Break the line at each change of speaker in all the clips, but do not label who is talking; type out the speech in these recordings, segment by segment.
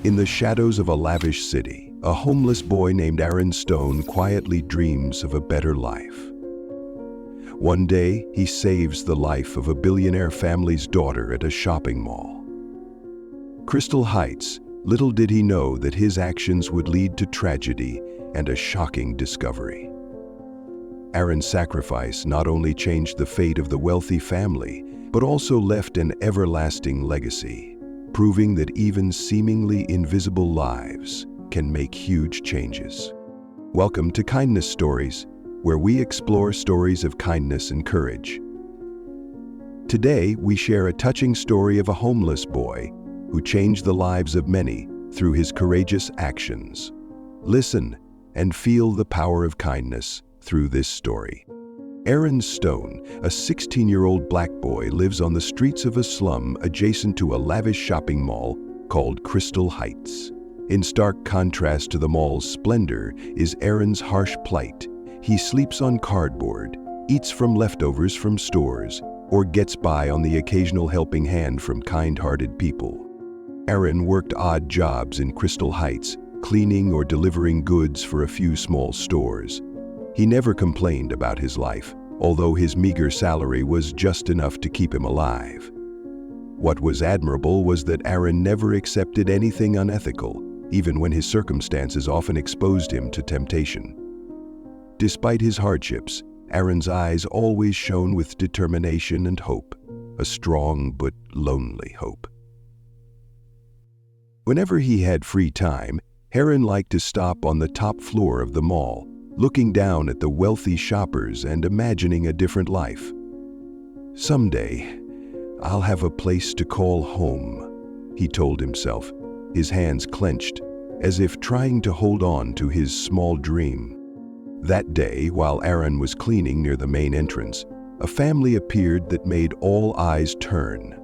In the shadows of a lavish city, a homeless boy named Aaron Stone quietly dreams of a better life. One day, he saves the life of a billionaire family's daughter at a shopping mall. Crystal Heights, little did he know that his actions would lead to tragedy and a shocking discovery. Aaron's sacrifice not only changed the fate of the wealthy family, but also left an everlasting legacy, proving that even seemingly invisible lives can make huge changes. Welcome to Kindness Stories, where we explore stories of kindness and courage. Today, we share a touching story of a homeless boy who changed the lives of many through his courageous actions. Listen and feel the power of kindness through this story. Aaron Stone, a 16-year-old black boy, lives on the streets of a slum adjacent to a lavish shopping mall called Crystal Heights. In stark contrast to the mall's splendor is Aaron's harsh plight. He sleeps on cardboard, eats from leftovers from stores, or gets by on the occasional helping hand from kind-hearted people. Aaron worked odd jobs in Crystal Heights, cleaning or delivering goods for a few small stores. He never complained about his life, although his meager salary was just enough to keep him alive. What was admirable was that Aaron never accepted anything unethical, even when his circumstances often exposed him to temptation. Despite his hardships, Aaron's eyes always shone with determination and hope, a strong but lonely hope. Whenever he had free time, Aaron liked to stop on the top floor of the mall, looking down at the wealthy shoppers and imagining a different life. Someday, I'll have a place to call home, he told himself, his hands clenched, as if trying to hold on to his small dream. That day, while Aaron was cleaning near the main entrance, a family appeared that made all eyes turn.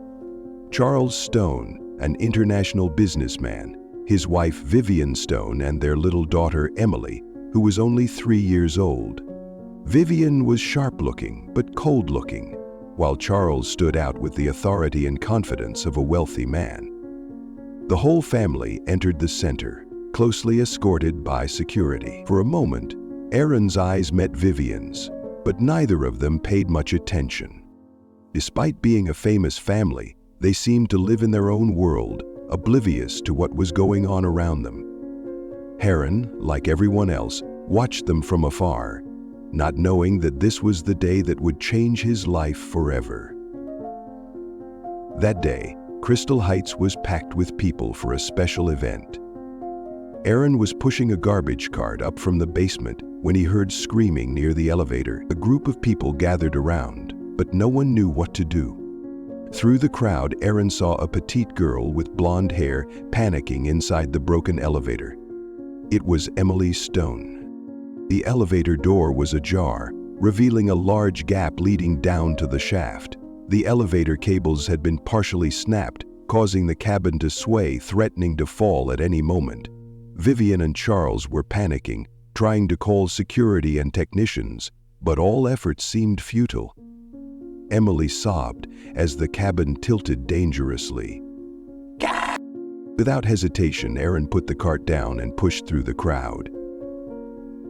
Charles Stone, an international businessman, his wife Vivian Stone, and their little daughter Emily, who was only 3 years old. Vivian was sharp-looking but cold-looking, while Charles stood out with the authority and confidence of a wealthy man. The whole family entered the center, closely escorted by security. For a moment, Aaron's eyes met Vivian's, but neither of them paid much attention. Despite being a famous family, they seemed to live in their own world, oblivious to what was going on around them. Aaron, like everyone else, watched them from afar, not knowing that this was the day that would change his life forever. That day, Crystal Heights was packed with people for a special event. Aaron was pushing a garbage cart up from the basement when he heard screaming near the elevator. A group of people gathered around, but no one knew what to do. Through the crowd, Aaron saw a petite girl with blonde hair panicking inside the broken elevator. It was Emily Stone. The elevator door was ajar, revealing a large gap leading down to the shaft. The elevator cables had been partially snapped, causing the cabin to sway, threatening to fall at any moment. Vivian and Charles were panicking, trying to call security and technicians, but all efforts seemed futile. Emily sobbed as the cabin tilted dangerously. Without hesitation, Aaron put the cart down and pushed through the crowd.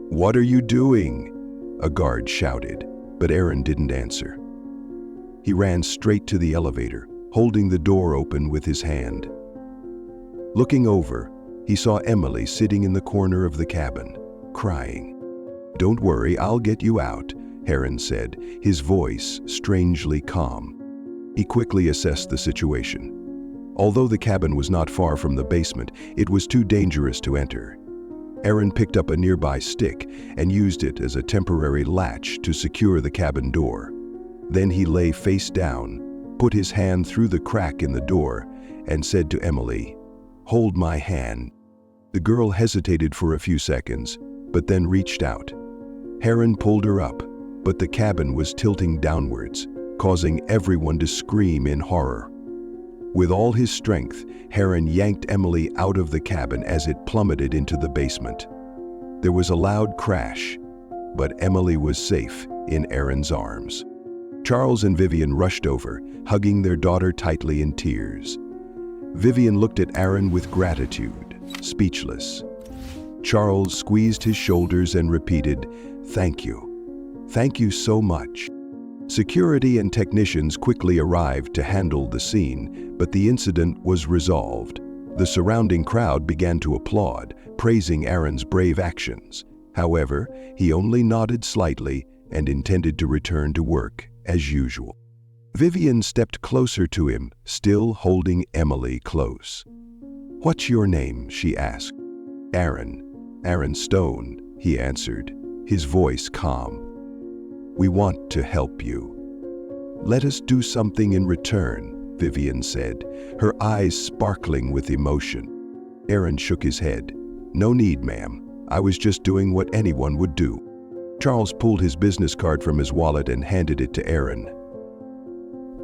"What are you doing?" a guard shouted, but Aaron didn't answer. He ran straight to the elevator, holding the door open with his hand. Looking over, he saw Emily sitting in the corner of the cabin, crying. "Don't worry, I'll get you out," Aaron said, his voice strangely calm. He quickly assessed the situation. Although the cabin was not far from the basement, it was too dangerous to enter. Aaron picked up a nearby stick and used it as a temporary latch to secure the cabin door. Then he lay face down, put his hand through the crack in the door, and said to Emily, "Hold my hand." The girl hesitated for a few seconds, but then reached out. Aaron pulled her up, but the cabin was tilting downwards, causing everyone to scream in horror. With all his strength, Aaron yanked Emily out of the cabin as it plummeted into the basement. There was a loud crash, but Emily was safe in Aaron's arms. Charles and Vivian rushed over, hugging their daughter tightly in tears. Vivian looked at Aaron with gratitude, speechless. Charles squeezed his shoulders and repeated, "Thank you. Thank you so much." Security and technicians quickly arrived to handle the scene, but the incident was resolved. The surrounding crowd began to applaud, praising Aaron's brave actions. However, he only nodded slightly and intended to return to work as usual. Vivian stepped closer to him, still holding Emily close. "What's your name?" she asked. "Aaron. Aaron Stone," he answered, his voice calm. "We want to help you." "Let us do something in return," Vivian said, her eyes sparkling with emotion. Aaron shook his head. "No need, ma'am. I was just doing what anyone would do." Charles pulled his business card from his wallet and handed it to Aaron.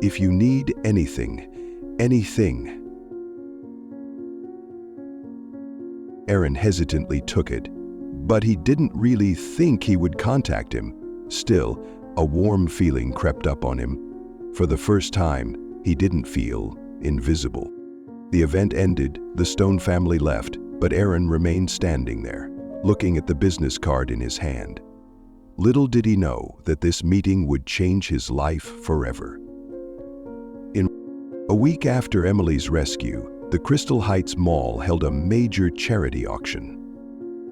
"If you need anything. Aaron hesitantly took it, but he didn't really think he would contact him. Still, a warm feeling crept up on him. For the first time, he didn't feel invisible. The event ended, the Stone family left, but Aaron remained standing there, looking at the business card in his hand. Little did he know that this meeting would change his life forever. A week after Emily's rescue, the Crystal Heights Mall held a major charity auction.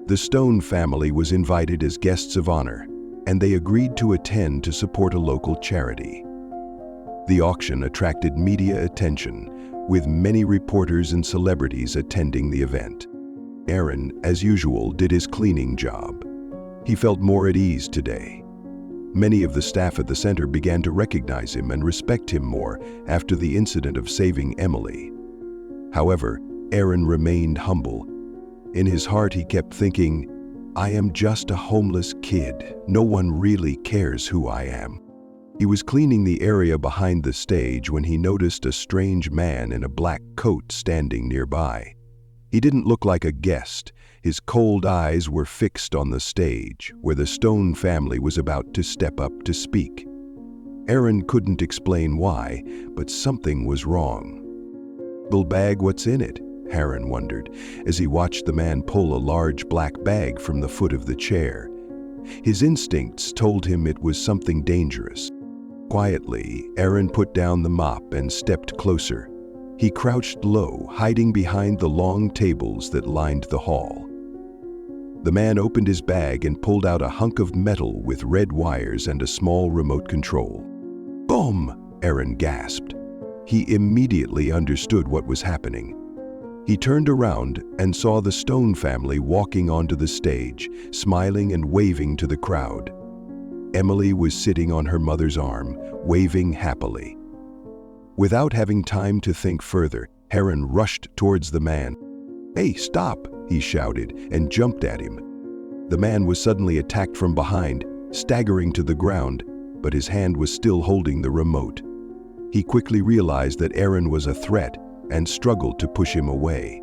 The Stone family was invited as guests of honor, and they agreed to attend to support a local charity. The auction attracted media attention, with many reporters and celebrities attending the event. Aaron, as usual, did his cleaning job. He felt more at ease today. Many of the staff at the center began to recognize him and respect him more after the incident of saving Emily. However, Aaron remained humble. In his heart, he kept thinking, "I am just a homeless kid. No one really cares who I am." He was cleaning the area behind the stage when he noticed a strange man in a black coat standing nearby. He didn't look like a guest. His cold eyes were fixed on the stage, where the Stone family was about to step up to speak. Aaron couldn't explain why, but something was wrong. "Bag, what's in it?" Aaron wondered, as he watched the man pull a large black bag from the foot of the chair. His instincts told him it was something dangerous. Quietly, Aaron put down the mop and stepped closer. He crouched low, hiding behind the long tables that lined the hall. The man opened his bag and pulled out a hunk of metal with red wires and a small remote control. "Boom!" Aaron gasped. He immediately understood what was happening. He turned around and saw the Stone family walking onto the stage, smiling and waving to the crowd. Emily was sitting on her mother's arm, waving happily. Without having time to think further, Aaron rushed towards the man. "Hey, stop!" he shouted and jumped at him. The man was suddenly attacked from behind, staggering to the ground, but his hand was still holding the remote. He quickly realized that Aaron was a threat and struggled to push him away.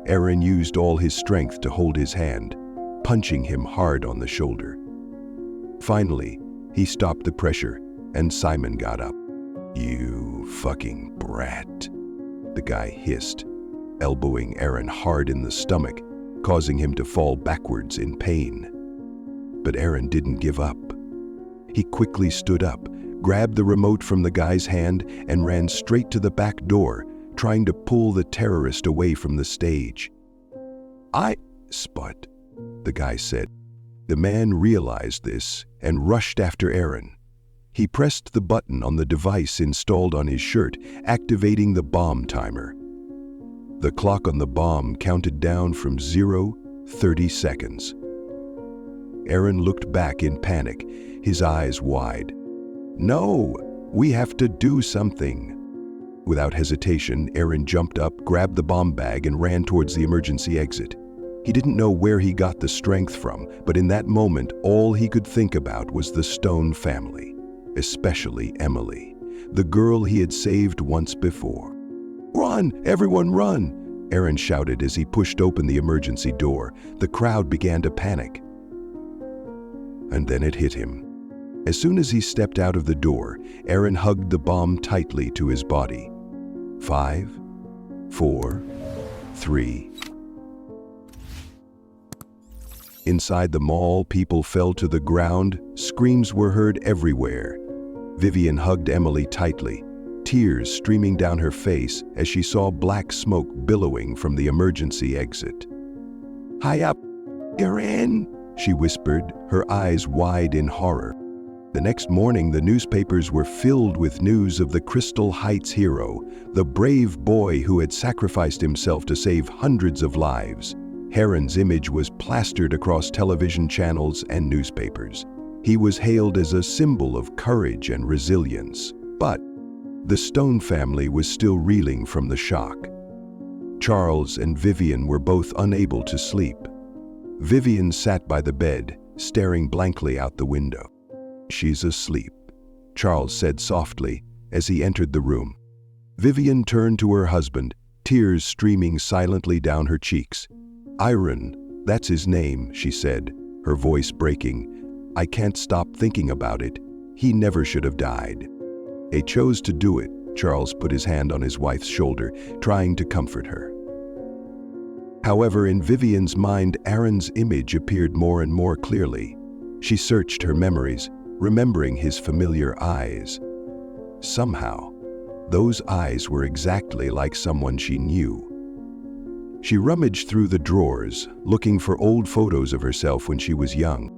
Aaron used all his strength to hold his hand, punching him hard on the shoulder. Finally, he stopped the pressure, and Simon got up. "You fucking brat," the guy hissed, elbowing Aaron hard in the stomach, causing him to fall backwards in pain. But Aaron didn't give up. He quickly stood up, grabbed the remote from the guy's hand, and ran straight to the back door, trying to pull the terrorist away from the stage. "Spud," the guy said. The man realized this and rushed after Aaron. He pressed the button on the device installed on his shirt, activating the bomb timer. The clock on the bomb counted down from 30 seconds. Aaron looked back in panic, his eyes wide. "No, we have to do something." Without hesitation, Aaron jumped up, grabbed the bomb bag, and ran towards the emergency exit. He didn't know where he got the strength from, but in that moment, all he could think about was the Stone family, especially Emily, the girl he had saved once before. "Run! Everyone run!" Aaron shouted as he pushed open the emergency door. The crowd began to panic. And then it hit him. As soon as he stepped out of the door, Aaron hugged the bomb tightly to his body. 5, 4, 3. Inside the mall, people fell to the ground. Screams were heard everywhere. Vivian hugged Emily tightly, tears streaming down her face as she saw black smoke billowing from the emergency exit. "Hi up, you're in," she whispered, her eyes wide in horror. The next morning, the newspapers were filled with news of the Crystal Heights hero, the brave boy who had sacrificed himself to save hundreds of lives. Heron's image was plastered across television channels and newspapers. He was hailed as a symbol of courage and resilience. But the Stone family was still reeling from the shock. Charles and Vivian were both unable to sleep. Vivian sat by the bed, staring blankly out the window. "She's asleep," Charles said softly as he entered the room. Vivian turned to her husband, tears streaming silently down her cheeks. "Aaron, that's his name," she said, her voice breaking. "I can't stop thinking about it. He never should have died." "He chose to do it," Charles put his hand on his wife's shoulder, trying to comfort her. However, in Vivian's mind, Aaron's image appeared more and more clearly. She searched her memories, remembering his familiar eyes. Somehow, those eyes were exactly like someone she knew. She rummaged through the drawers, looking for old photos of herself when she was young.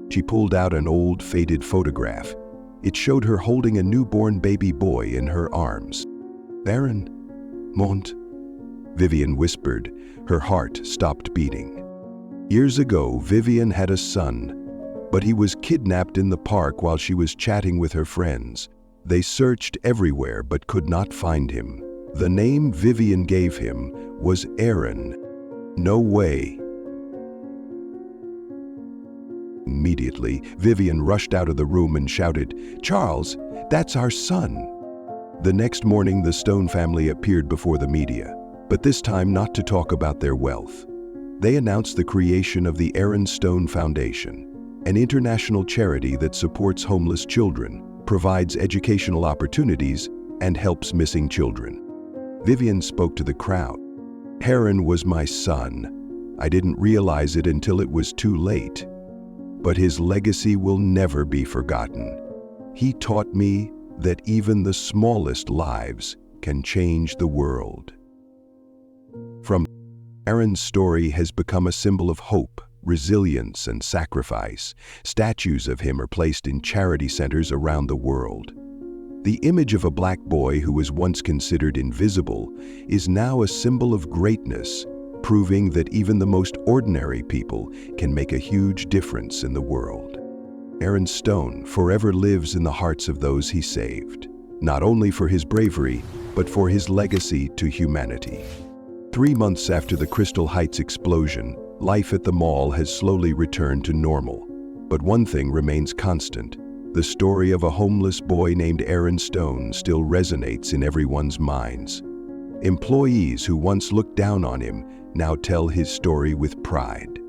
She pulled out an old, faded photograph. It showed her holding a newborn baby boy in her arms. "Aaron, Mont," Vivian whispered. Her heart stopped beating. Years ago, Vivian had a son, but he was kidnapped in the park while she was chatting with her friends. They searched everywhere but could not find him. The name Vivian gave him was Aaron. "No way." Immediately, Vivian rushed out of the room and shouted, "Charles, that's our son!" The next morning, the Stone family appeared before the media, but this time not to talk about their wealth. They announced the creation of the Aaron Stone Foundation, an international charity that supports homeless children, provides educational opportunities, and helps missing children. Vivian spoke to the crowd. "Aaron was my son. I didn't realize it until it was too late. But his legacy will never be forgotten. He taught me that even the smallest lives can change the world." From Aaron's story has become a symbol of hope, resilience, and sacrifice. Statues of him are placed in charity centers around the world. The image of a black boy who was once considered invisible is now a symbol of greatness, proving that even the most ordinary people can make a huge difference in the world. Aaron Stone forever lives in the hearts of those he saved, not only for his bravery, but for his legacy to humanity. 3 months after the Crystal Heights explosion, life at the mall has slowly returned to normal. But one thing remains constant. The story of a homeless boy named Aaron Stone still resonates in everyone's minds. Employees who once looked down on him now tell his story with pride.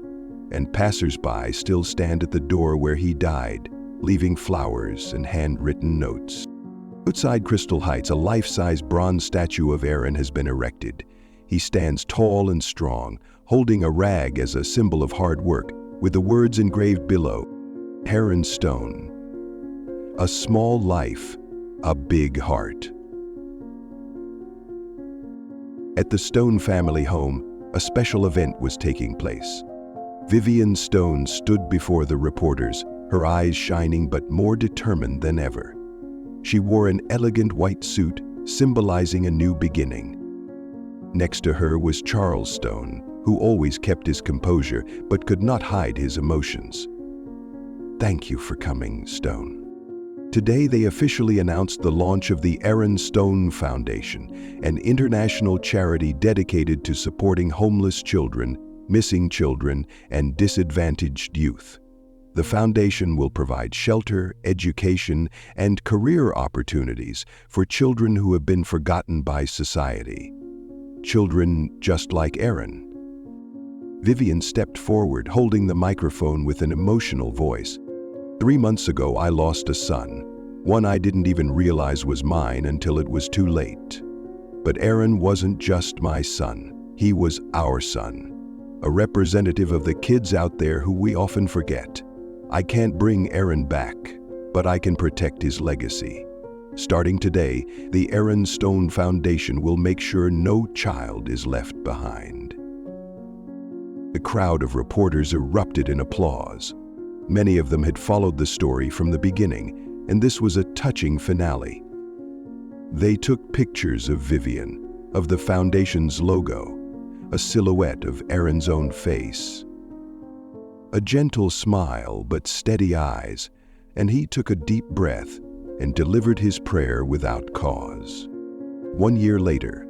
And passers-by still stand at the door where he died, leaving flowers and handwritten notes. Outside Crystal Heights, a life-size bronze statue of Aaron has been erected. He stands tall and strong, holding a rag as a symbol of hard work, with the words engraved below, "Aaron Stone. A small life, a big heart." At the Stone family home, a special event was taking place. Vivian Stone stood before the reporters, her eyes shining but more determined than ever. She wore an elegant white suit, symbolizing a new beginning. Next to her was Charles Stone, who always kept his composure but could not hide his emotions. "Thank you for coming, Stone." Today they officially announced the launch of the Aaron Stone Foundation, an international charity dedicated to supporting homeless children, missing children, and disadvantaged youth. The foundation will provide shelter, education, and career opportunities for children who have been forgotten by society. Children just like Aaron. Vivian stepped forward, holding the microphone with an emotional voice. "3 months ago, I lost a son, one I didn't even realize was mine until it was too late. But Aaron wasn't just my son. He was our son, a representative of the kids out there who we often forget. I can't bring Aaron back, but I can protect his legacy. Starting today, the Aaron Stone Foundation will make sure no child is left behind. The crowd of reporters erupted in applause. Many of them had followed the story from the beginning, and this was a touching finale. They took pictures of Vivian, of the foundation's logo, a silhouette of Aaron's own face. A gentle smile but steady eyes, and he took a deep breath and delivered his prayer without cause. 1 year later,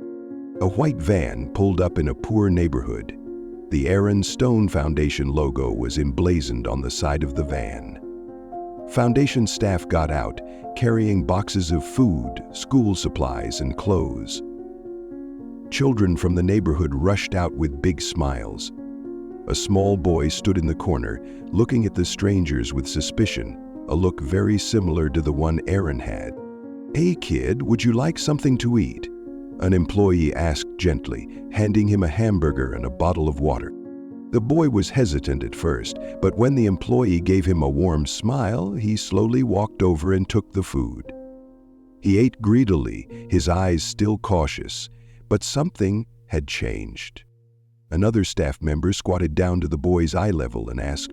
a white van pulled up in a poor neighborhood. The Aaron Stone Foundation logo was emblazoned on the side of the van. Foundation staff got out, carrying boxes of food, school supplies, and clothes. Children from the neighborhood rushed out with big smiles. A small boy stood in the corner, looking at the strangers with suspicion, a look very similar to the one Aaron had. "Hey kid, would you like something to eat?" An employee asked gently, handing him a hamburger and a bottle of water. The boy was hesitant at first, but when the employee gave him a warm smile, he slowly walked over and took the food. He ate greedily, his eyes still cautious, but something had changed. Another staff member squatted down to the boy's eye level and asked,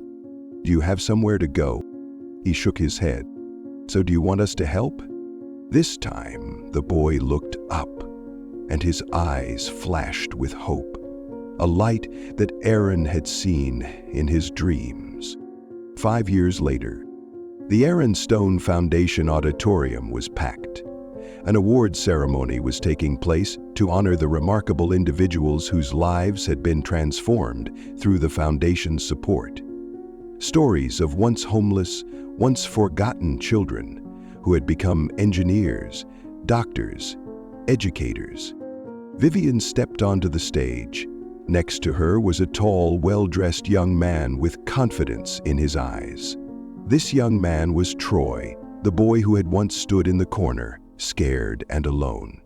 "Do you have somewhere to go?" He shook his head. "So do you want us to help?" This time, the boy looked up, and his eyes flashed with hope, a light that Aaron had seen in his dreams. 5 years later, the Aaron Stone Foundation auditorium was packed. An award ceremony was taking place to honor the remarkable individuals whose lives had been transformed through the foundation's support. Stories of once homeless, once forgotten children who had become engineers, doctors, educators. Vivian stepped onto the stage. Next to her was a tall, well-dressed young man with confidence in his eyes. This young man was Troy, the boy who had once stood in the corner, scared and alone.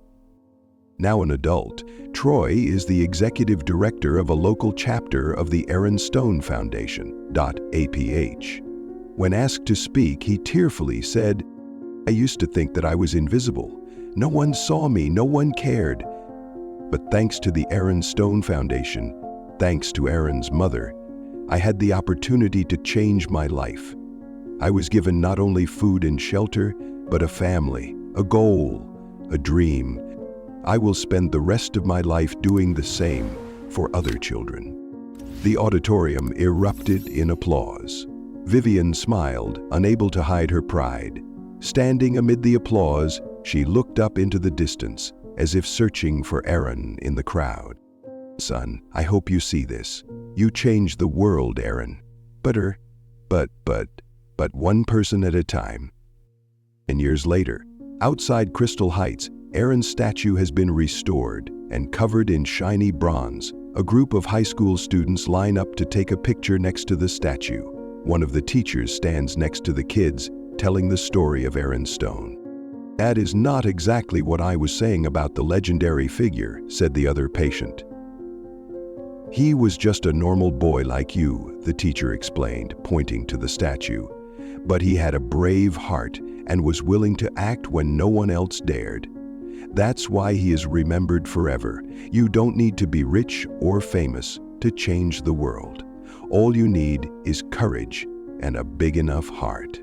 Now an adult, Troy is the executive director of a local chapter of the Aaron Stone Foundation, APH. When asked to speak, he tearfully said, "I used to think that I was invisible. No one saw me, no one cared. But thanks to the Aaron Stone Foundation, thanks to Aaron's mother, I had the opportunity to change my life. I was given not only food and shelter, but a family, a goal, a dream. I will spend the rest of my life doing the same for other children." The auditorium erupted in applause. Vivian smiled, unable to hide her pride. Standing amid the applause, she looked up into the distance, as if searching for Aaron in the crowd. "Son, I hope you see this. You changed the world, Aaron. But one person at a time." And years later, outside Crystal Heights, Aaron's statue has been restored and covered in shiny bronze. A group of high school students line up to take a picture next to the statue. One of the teachers stands next to the kids, telling the story of Aaron Stone. "That is not exactly what I was saying about the legendary figure," said the other patient. "He was just a normal boy like you," the teacher explained, pointing to the statue. "But he had a brave heart and was willing to act when no one else dared. That's why he is remembered forever. You don't need to be rich or famous to change the world. All you need is courage and a big enough heart."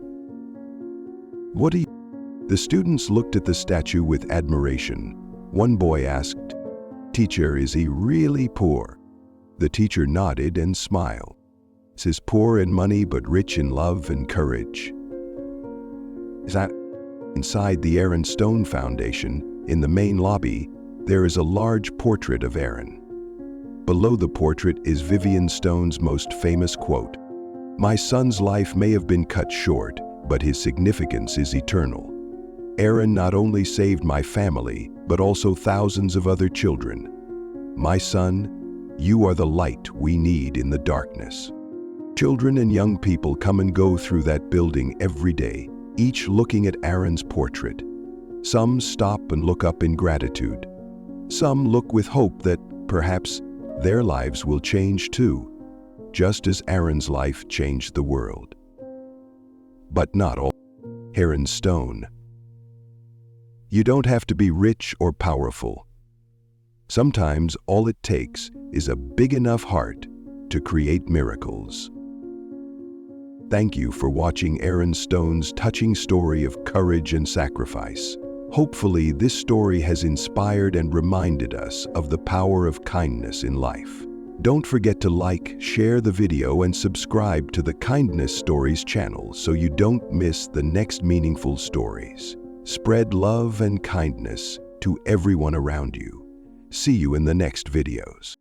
"What do you..." The students looked at the statue with admiration. One boy asked, "Teacher, is he really poor?" The teacher nodded and smiled. "He's poor in money but rich in love and courage." Is that inside the Aaron Stone Foundation, in the main lobby, there is a large portrait of Aaron. Below the portrait is Vivian Stone's most famous quote, "My son's life may have been cut short, but his significance is eternal. Aaron not only saved my family, but also thousands of other children. My son, you are the light we need in the darkness." Children and young people come and go through that building every day, each looking at Aaron's portrait. Some stop and look up in gratitude. Some look with hope that perhaps their lives will change too, just as Aaron's life changed the world. But not all. Aaron Stone. You don't have to be rich or powerful. Sometimes all it takes is a big enough heart to create miracles. Thank you for watching Aaron Stone's touching story of courage and sacrifice. Hopefully, this story has inspired and reminded us of the power of kindness in life. Don't forget to like, share the video, and subscribe to the Kindness Stories channel so you don't miss the next meaningful stories. Spread love and kindness to everyone around you. See you in the next videos.